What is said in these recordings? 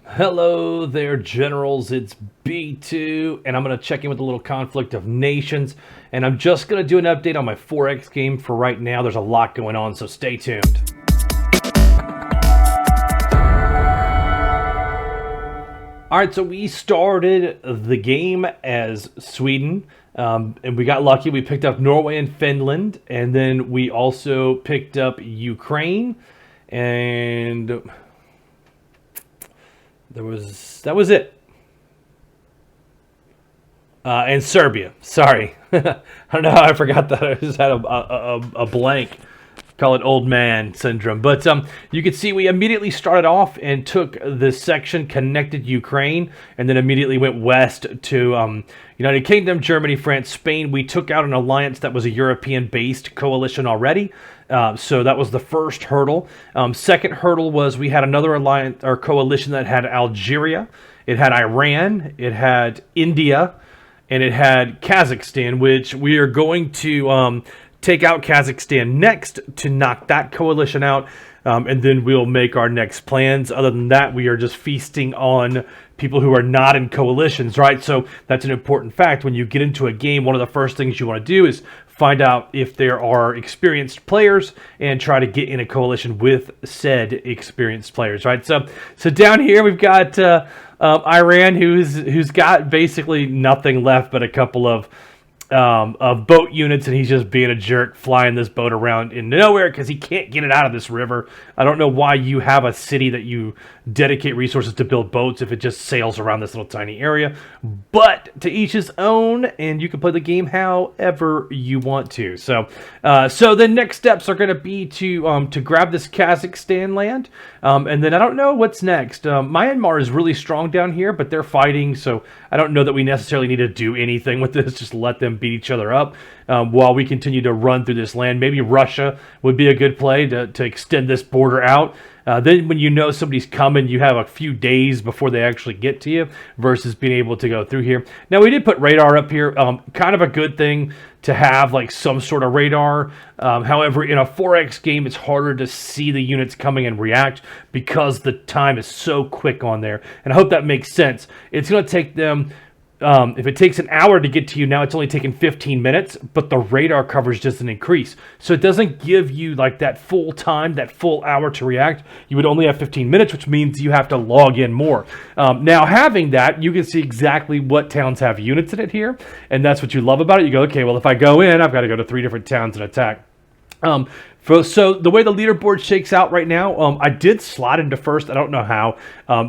Hello there, generals. It's B2, and I'm going to check in with a little conflict of nations. And I'm just going to do an update on my 4X game for right now. There's a lot going on, so stay tuned. All right, so we started the game as Sweden, and we got lucky. We picked up Norway and Finland, and then we also picked up Ukraine, and that was it. And Serbia. Sorry, I don't know how I forgot that. I just had a blank. Call it old man syndrome. But you can see we immediately started off and took this section, connected Ukraine, and then immediately went west to United Kingdom, Germany, France, Spain. We took out an alliance that was a European-based coalition already. So that was the first hurdle. Second hurdle was we had another alliance or coalition that had Algeria, it had Iran, it had India, and it had Kazakhstan, which we are going to take out Kazakhstan next to knock that coalition out, and then we'll make our next plans. Other than that, we are just feasting on people who are not in coalitions, right? So that's an important fact. When you get into a game, one of the first things you want to do is find out if there are experienced players and try to get in a coalition with said experienced players, right? So down here we've got Iran, who's got basically nothing left but a couple of boat units, and he's just being a jerk, flying this boat around in nowhere because he can't get it out of this river. I don't know why you have a city that you dedicate resources to build boats if it just sails around this little tiny area. But to each his own, and you can play the game however you want to. So the next steps are going to be to grab this Kazakhstan land, and then I don't know what's next. Myanmar is really strong down here, but they're fighting, so I don't know that we necessarily need to do anything with this. Just let them beat each other up while we continue to run through this land. Maybe Russia would be a good play to extend this border out. Then when you know somebody's coming, you have a few days before they actually get to you versus being able to go through here. Now, we did put radar up here. Kind of a good thing to have, like, some sort of radar. However, in a 4X game, it's harder to see the units coming and react because the time is so quick on there. And I hope that makes sense. It's going to take them... if it takes an hour to get to you now, it's only taking 15 minutes, but the radar coverage doesn't increase. So it doesn't give you like that full time, that full hour to react. You would only have 15 minutes, which means you have to log in more. Now, having that, you can see exactly what towns have units in it here, and that's what you love about it. You go, okay, well, if I go in, I've got to go to 3 different towns and attack. So the way the leaderboard shakes out right now, I did slot into first. I don't know how.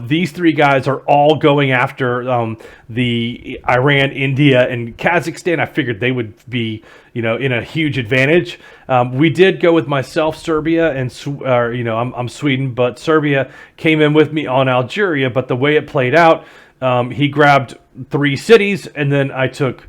These 3 guys are all going after the Iran, India, and Kazakhstan. I figured they would be, in a huge advantage. We did go with myself, Serbia, and I'm Sweden, but Serbia came in with me on Algeria. But the way it played out, he grabbed 3 cities, and then I took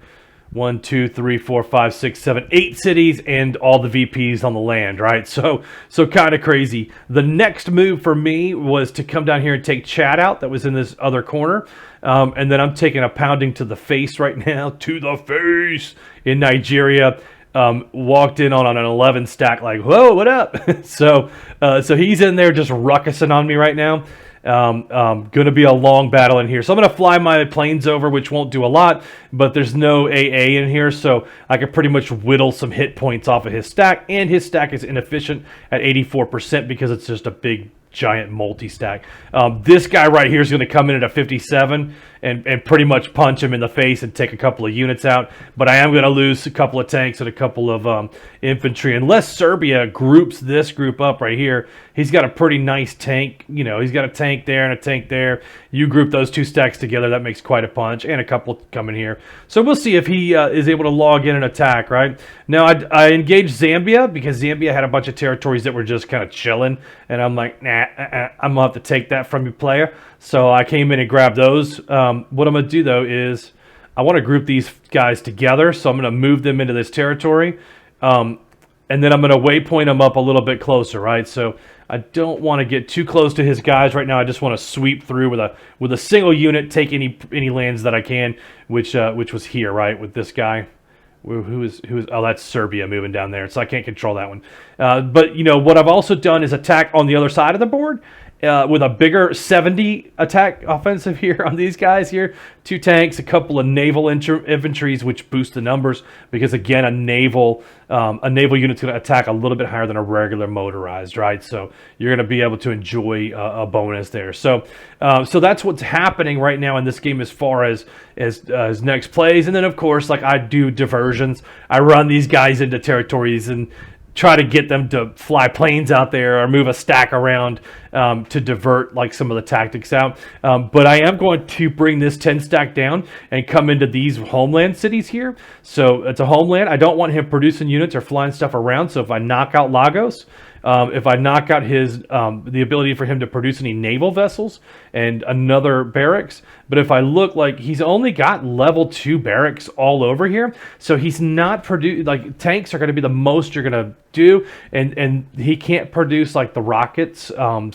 1, 2, 3, 4, 5, 6, 7, 8 cities and all the VPs on the land, right? So kind of crazy. The next move for me was to come down here and take Chad out. That was in this other corner. And then I'm taking a pounding to the face right now. To the face in Nigeria. Walked in on an 11 stack like, whoa, what up? So he's in there just ruckusing on me right now. Going to be a long battle in here. So I'm going to fly my planes over, which won't do a lot, but there's no AA in here, so I can pretty much whittle some hit points off of his stack, and his stack is inefficient at 84% because it's just a big, giant multi-stack. This guy right here is going to come in at a 57 and pretty much punch him in the face and take a couple of units out, but I am going to lose a couple of tanks and a couple of infantry. Unless Serbia groups this group up right here, he's got a pretty nice tank. He's got a tank there and a tank there. You group those 2 stacks together, that makes quite a punch, and a couple coming here. So we'll see if he is able to log in and attack, right? Now, I engaged Zambia because Zambia had a bunch of territories that were just kind of chilling, and I'm like, nah, I'm going to have to take that from you, player. So I came in and grabbed those. What I'm going to do, though, is I want to group these guys together, so I'm going to move them into this territory, and then I'm going to waypoint them up a little bit closer, right? So I don't want to get too close to his guys right now. I just want to sweep through with a single unit, take any lands that I can, which was here, right, with this guy. Who is? Oh, that's Serbia moving down there, so I can't control that one. But what I've also done is attack on the other side of the board, with a bigger 70 attack offensive here on these guys here. 2 tanks, a couple of naval infantries, which boost the numbers because, again, a naval unit's going to attack a little bit higher than a regular motorized, right? So you're going to be able to enjoy a bonus there. So that's what's happening right now in this game as far as next plays. And then, of course, like I do diversions. I run these guys into territories and try to get them to fly planes out there or move a stack around to divert like some of the tactics out. But I am going to bring this 10 stack down and come into these homeland cities here. So it's a homeland. I don't want him producing units or flying stuff around. So if I knock out Lagos, if I knock out his the ability for him to produce any naval vessels and another barracks, but if I look, like he's only got level 2 barracks all over here, so he's not like tanks are going to be the most you're going to do, and he can't produce like the rockets.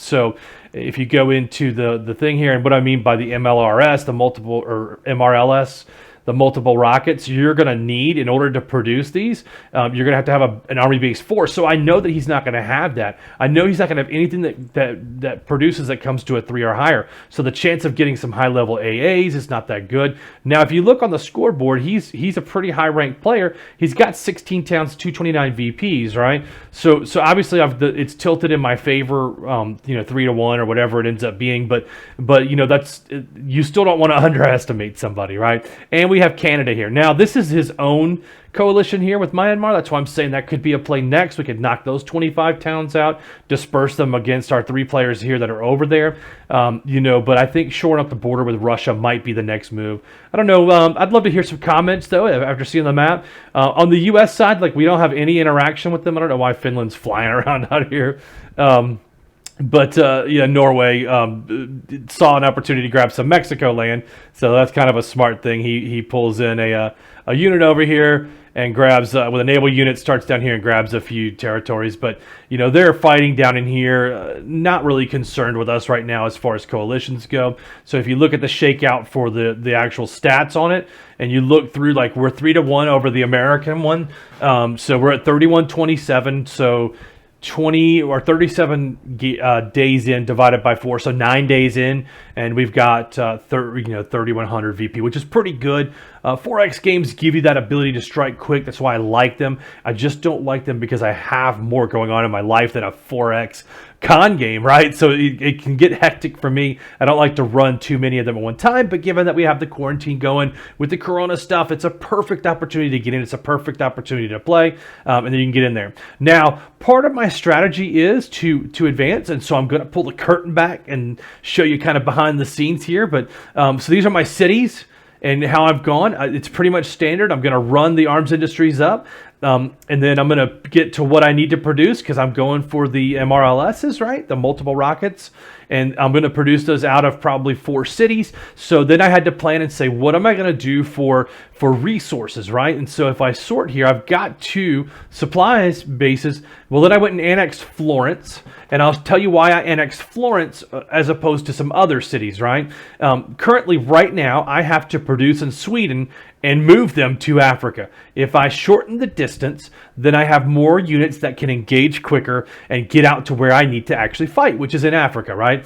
So if you go into the thing here, and what I mean by the MLRS, the multiple or MRLS. The multiple rockets you're going to need in order to produce these, you're going to have an army-based force. So I know that he's not going to have that. I know he's not going to have anything that produces that comes to a 3 or higher. So the chance of getting some high-level AAs is not that good. Now, if you look on the scoreboard, he's a pretty high-ranked player. He's got 16 towns, 229 VPs, right? So obviously it's tilted in my favor, 3-1 or whatever it ends up being. But you still don't want to underestimate somebody, right? And we have Canada here. Now, this is his own coalition here with Myanmar. That's why I'm saying that could be a play next. We could knock those 25 towns out, disperse them against our 3 players here that are over there. But I think shoring up the border with Russia might be the next move. I don't know. I'd love to hear some comments, though, after seeing the map. On the U.S. side, like we don't have any interaction with them. I don't know why Finland's flying around out here. But Norway saw an opportunity to grab some Mexico land, so that's kind of a smart thing. He pulls in a unit over here and grabs with a naval unit, starts down here and grabs a few territories. But they're fighting down in here, not really concerned with us right now as far as coalitions go. So if you look at the shakeout for the actual stats on it, and you look through, like we're 3-1 over the American one, so we're at 31-27. So 20 or 37 days in divided by 4, so 9 days in, and we've got 3100 VP, which is pretty good. 4X games give you that ability to strike quick. That's why I like them. I just don't like them because I have more going on in my life than a 4X con game, right? So it can get hectic for me. I don't like to run too many of them at one time, but given that we have the quarantine going with the Corona stuff, it's a perfect opportunity to get in. It's a perfect opportunity to play, and then you can get in there. Now, part of my strategy is to advance, and so I'm going to pull the curtain back and show you kind of behind the scenes here. But so these are my cities and how I've gone. It's pretty much standard. I'm going to run the arms industries up. And then I'm going to get to what I need to produce because I'm going for the MRLSs, right? The multiple rockets. And I'm going to produce those out of probably 4 cities. So then I had to plan and say, what am I going to do for resources, right? And so if I sort here, I've got 2 supplies bases. Well, then I went and annexed Florence. And I'll tell you why I annexed Florence as opposed to some other cities, right? Currently, right now, I have to produce in Sweden and move them to Africa. If I shorten the distance, then I have more units that can engage quicker and get out to where I need to actually fight, which is in Africa, right?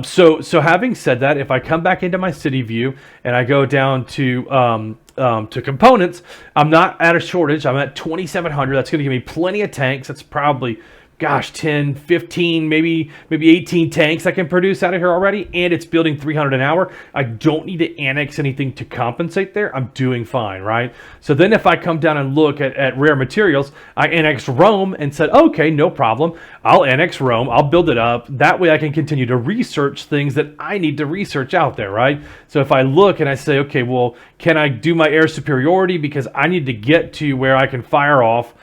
So having said that, if I come back into my city view and I go down to components, I'm not at a shortage. I'm at 2,700. That's going to give me plenty of tanks. That's probably 10, 15, maybe 18 tanks I can produce out of here already, and it's building 300 an hour. I don't need to annex anything to compensate there. I'm doing fine, right? So then if I come down and look at rare materials, I annexed Rome and said, okay, no problem. I'll annex Rome. I'll build it up. That way I can continue to research things that I need to research out there, right? So if I look and I say, okay, well, can I do my air superiority because I need to get to where I can fire off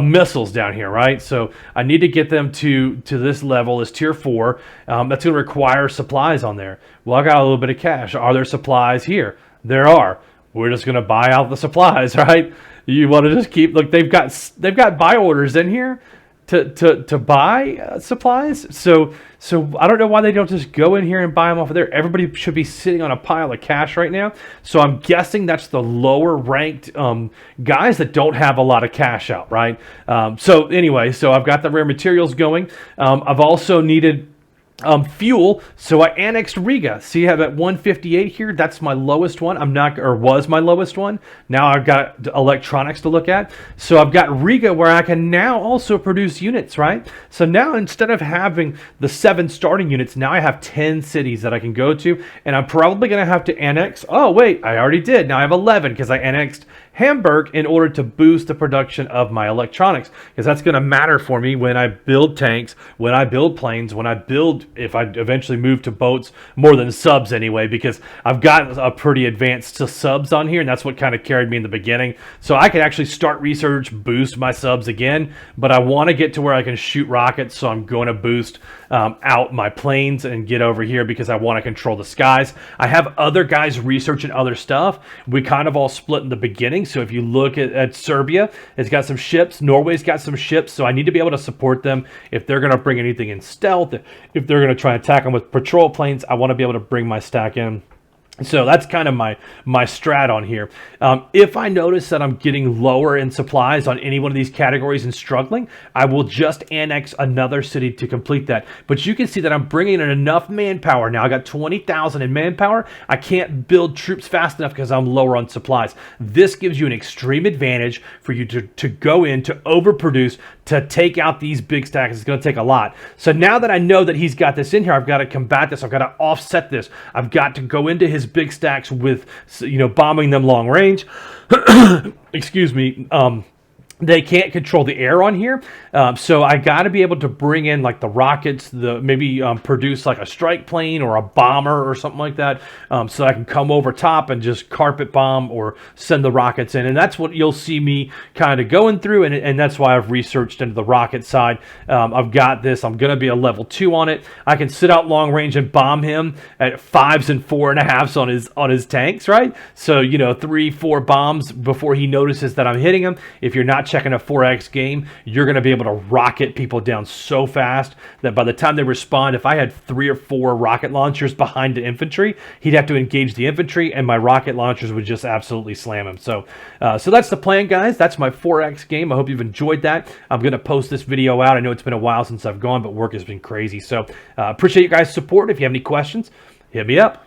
missiles down here, right? So I need to get them to this level, this tier 4. That's going to require supplies on there. Well, I got a little bit of cash. Are there supplies here? There are. We're just going to buy out the supplies, right? You want to just keep, look, they've got buy orders in here to buy supplies. So I don't know why they don't just go in here and buy them off of there. Everybody should be sitting on a pile of cash right now. So I'm guessing that's the lower ranked guys that don't have a lot of cash out, right? So anyway, so I've got the rare materials going. I've also needed Fuel, so I annexed Riga. See, I have at 158 here. That's my lowest one. I'm not, or was my lowest one. Now I've got electronics to look at. So I've got Riga where I can now also produce units, right? So now instead of having the 7 starting units, now I have 10 cities that I can go to, and I'm probably going to have to annex. Oh, wait, I already did. Now I have 11 because I annexed Hamburg in order to boost the production of my electronics, because that's going to matter for me when I build tanks, when I build planes, when I build, if I eventually move to boats, more than subs anyway, because I've got a pretty advanced subs on here, and that's what kind of carried me in the beginning. So I could actually start research, boost my subs again, but I want to get to where I can shoot rockets, so I'm going to boost out my planes and get over here because I want to control the skies. I have other guys researching other stuff. We kind of all split in the beginning. So if you look at Serbia, it's got some ships. Norway's got some ships. So I need to be able to support them. If they're going to bring anything in stealth, if they're going to try and attack them with patrol planes, I want to be able to bring my stack in. So that's kind of my strat on here. If I notice that I'm getting lower in supplies on any one of these categories and struggling, I will just annex another city to complete that. But you can see that I'm bringing in enough manpower. Now I got 20,000 in manpower. I can't build troops fast enough because I'm lower on supplies. This gives you an extreme advantage for you to go in, to overproduce, to take out these big stacks. It's going to take a lot. So now that I know that he's got this in here, I've got to combat this. I've got to offset this. I've got to go into his big stacks with, bombing them long range. Excuse me. They can't control the air on here, so I got to be able to bring in like the rockets, maybe produce like a strike plane or a bomber or something like that, so I can come over top and just carpet bomb or send the rockets in. And that's what you'll see me kind of going through, and that's why I've researched into the rocket side. I've got this. I'm going to be a level 2 on it. I can sit out long range and bomb him at 5s and 4.5s on his tanks, right? So 3-4 bombs before he notices that I'm hitting him. If you're not checking a 4X game, you're going to be able to rocket people down so fast that by the time they respond, if I had 3 or 4 rocket launchers behind the infantry, he'd have to engage the infantry, and my rocket launchers would just absolutely slam him. So that's the plan, guys. That's my 4X game. I hope you've enjoyed that. I'm going to post this video out. I know it's been a while since I've gone, but work has been crazy. So appreciate you guys' support. If you have any questions, hit me up.